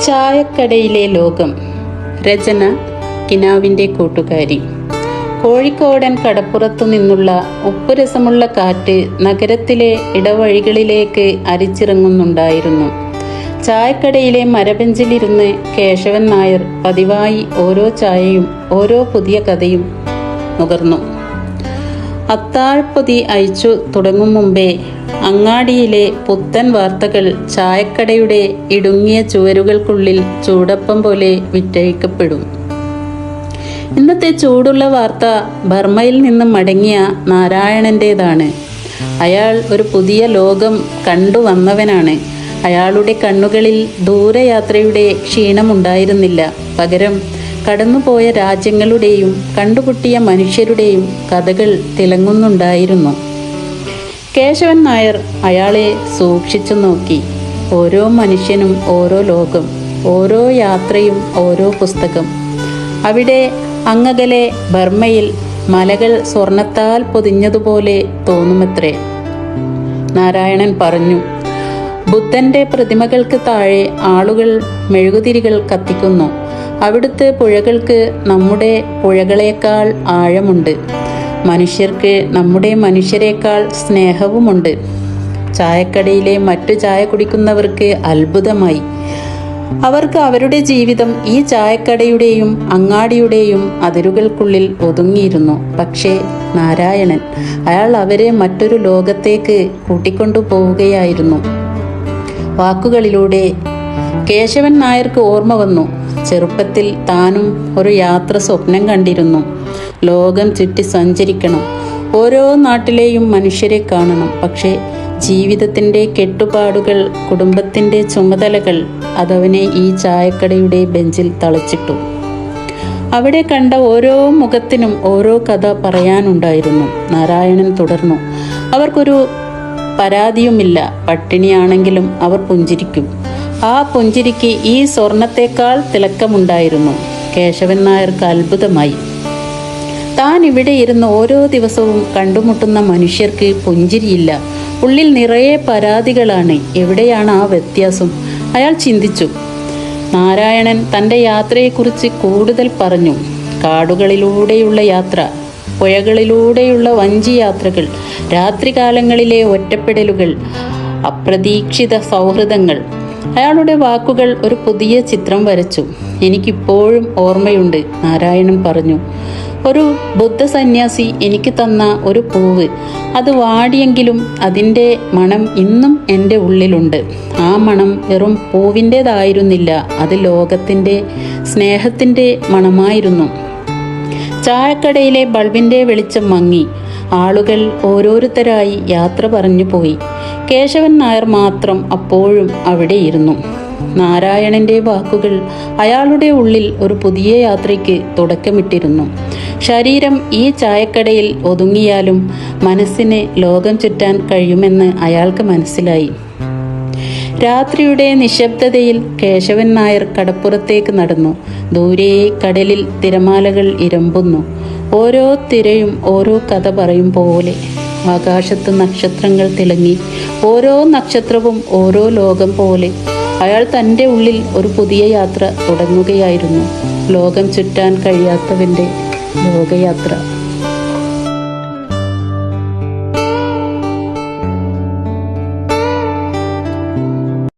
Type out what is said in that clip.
ചായക്കടയിലെ ലോകം. രചന കിനാവിൻ്റെ കൂട്ടുകാരി. കോഴിക്കോടൻ കടപ്പുറത്തു നിന്നുള്ള ഉപ്പുരസമുള്ള കാറ്റ് നഗരത്തിലെ ഇടവഴികളിലേക്ക് അരിച്ചിറങ്ങുന്നുണ്ടായിരുന്നു. ചായക്കടയിലെ മരബെഞ്ചിലിരുന്ന് കേശവൻ നായർ പതിവായി ഓരോ ചായയും ഓരോ പുതിയ കഥയും നുകർന്നു. അത്താഴ്പൊതി അയച്ചു തുടങ്ങും മുമ്പേ അങ്ങാടിയിലെ പുത്തൻ വാർത്തകൾ ചായക്കടയുടെ ഇടുങ്ങിയ ചുവരുകൾക്കുള്ളിൽ ചൂടപ്പം പോലെ വിറ്റഴിക്കപ്പെടും. ഇന്നത്തെ ചൂടുള്ള വാർത്ത ബർമ്മയിൽ നിന്നും മടങ്ങിയ നാരായണൻ്റേതാണ്. അയാൾ ഒരു പുതിയ ലോകം കണ്ടുവന്നവനാണ്. അയാളുടെ കണ്ണുകളിൽ ദൂരയാത്രയുടെ ക്ഷീണമുണ്ടായിരുന്നില്ല. പകരം കടന്നുപോയ രാജ്യങ്ങളുടെയും കണ്ടുമുട്ടിയ മനുഷ്യരുടെയും കഥകൾ തിളങ്ങുന്നുണ്ടായിരുന്നു. കേശവൻ നായർ അയാളെ സൂക്ഷിച്ചു നോക്കി. ഓരോ മനുഷ്യനും ഓരോ ലോകം, ഓരോ യാത്രയും ഓരോ പുസ്തകം. അവിടെ അങ്ങകലെ ബർമ്മയിൽ മലകൾ സ്വർണത്താൽ പൊതിഞ്ഞതുപോലെ തോന്നുമത്രേ. നാരായണൻ പറഞ്ഞു. ബുദ്ധന്റെ പ്രതിമകൾക്ക് താഴെ ആളുകൾ മെഴുകുതിരികൾ കത്തിക്കുന്നു. അവിടുത്തെ പുഴകൾക്ക് നമ്മുടെ പുഴകളേക്കാൾ ആഴമുണ്ട്. മനുഷ്യർക്ക് നമ്മുടെ മനുഷ്യരെക്കാൾ സ്നേഹവുമുണ്ട്. ചായക്കടയിലെ മറ്റു ചായ കുടിക്കുന്നവർക്ക് അത്ഭുതമായി. അവർക്ക് അവരുടെ ജീവിതം ഈ ചായക്കടയുടെയും അങ്ങാടിയുടെയും അതിരുകൾക്കുള്ളിൽ ഒതുങ്ങിയിരുന്നു. പക്ഷേ നാരായണൻ, അയാൾ അവരെ മറ്റൊരു ലോകത്തേക്ക് കൂട്ടിക്കൊണ്ടു പോവുകയായിരുന്നു. വാക്കുകളിലൂടെ കേശവൻ നായർക്ക് ഓർമ്മ വന്നു. ചെറുപ്പത്തിൽ താനും ഒരു യാത്ര സ്വപ്നം കണ്ടിരുന്നു. ലോകം ചുറ്റി സഞ്ചരിക്കണം, ഓരോ നാട്ടിലെയും മനുഷ്യരെ കാണണം. പക്ഷേ ജീവിതത്തിൻ്റെ കെട്ടുപാടുകൾ, കുടുംബത്തിൻ്റെ ചുമതലകൾ അതവനെ ഈ ചായക്കടയുടെ ബെഞ്ചിൽ തളച്ചിട്ടു. അവിടെ കണ്ട ഓരോ മുഖത്തിനും ഓരോ കഥ പറയാനുണ്ടായിരുന്നു. നാരായണൻ തുടർന്നു. അവർക്കൊരു പരാതിയുമില്ല. പട്ടിണിയാണെങ്കിലും അവർ പുഞ്ചിരിക്കും. ആ പുഞ്ചിരിക്ക് ഈ സ്വർണത്തേക്കാൾ തിളക്കമുണ്ടായിരുന്നു. കേശവൻ നായർക്ക് അത്ഭുതമായി. താൻ ഇവിടെ ഇരുന്ന് ഓരോ ദിവസവും കണ്ടുമുട്ടുന്ന മനുഷ്യർക്ക് പുഞ്ചിരിയില്ല. ഉള്ളിൽ നിറയെ പരാതികളാണ്. എവിടെയാണ് ആ വ്യത്യാസം? അയാൾ ചിന്തിച്ചു. നാരായണൻ തൻ്റെ യാത്രയെക്കുറിച്ച് കൂടുതൽ പറഞ്ഞു. കാടുകളിലൂടെയുള്ള യാത്ര, പുഴകളിലൂടെയുള്ള വഞ്ചി യാത്രകൾ, രാത്രികാലങ്ങളിലെ ഒറ്റപ്പെടലുകൾ, അപ്രതീക്ഷിത സൗഹൃദങ്ങൾ. അയാളുടെ വാക്കുകൾ ഒരു പുതിയ ചിത്രം വരച്ചു. എനിക്കിപ്പോഴും ഓർമ്മയുണ്ട്, നാരായണൻ പറഞ്ഞു. ഒരു ബുദ്ധ സന്യാസി എനിക്ക് തന്ന ഒരു പൂവ്. അത് വാടിയെങ്കിലും അതിൻ്റെ മണം ഇന്നും എൻ്റെ ഉള്ളിലുണ്ട്. ആ മണം വെറും പൂവിൻ്റേതായിരുന്നില്ല, അത് ലോകത്തിൻ്റെ സ്നേഹത്തിൻ്റെ മണമായിരുന്നു. ചായക്കടയിലെ ബൾബിൻ്റെ വെളിച്ചം മങ്ങി. ആളുകൾ ഓരോരുത്തരായി യാത്ര പറഞ്ഞു പോയി. കേശവൻ നായർ മാത്രം അപ്പോഴും അവിടെയിരുന്നു. നാരായണൻ്റെ വാക്കുകൾ അയാളുടെ ഉള്ളിൽ ഒരു പുതിയ യാത്രയ്ക്ക് തുടക്കമിട്ടിരുന്നു. ശരീരം ഈ ചായക്കടയിൽ ഒതുങ്ങിയാലും മനസ്സിന് ലോകം ചുറ്റാൻ കഴിയുമെന്ന് അയാൾക്ക് മനസ്സിലായി. രാത്രിയുടെ നിശബ്ദതയിൽ കേശവൻ നായർ കടപ്പുറത്തേക്ക് നടന്നു. ദൂരെ കടലിൽ തിരമാലകൾ ഇരമ്പുന്നു. ഓരോ തിരയും ഓരോ കഥ പറയും പോലെ. ആകാശത്ത് നക്ഷത്രങ്ങൾ തിളങ്ങി. ഓരോ നക്ഷത്രവും ഓരോ ലോകം പോലെ. അയാൾ തൻ്റെ ഉള്ളിൽ ഒരു പുതിയ യാത്ര തുടങ്ങുകയായിരുന്നു. ലോകം ചുറ്റാൻ കഴിയാത്തവൻ്റെ ലോകയാത്ര.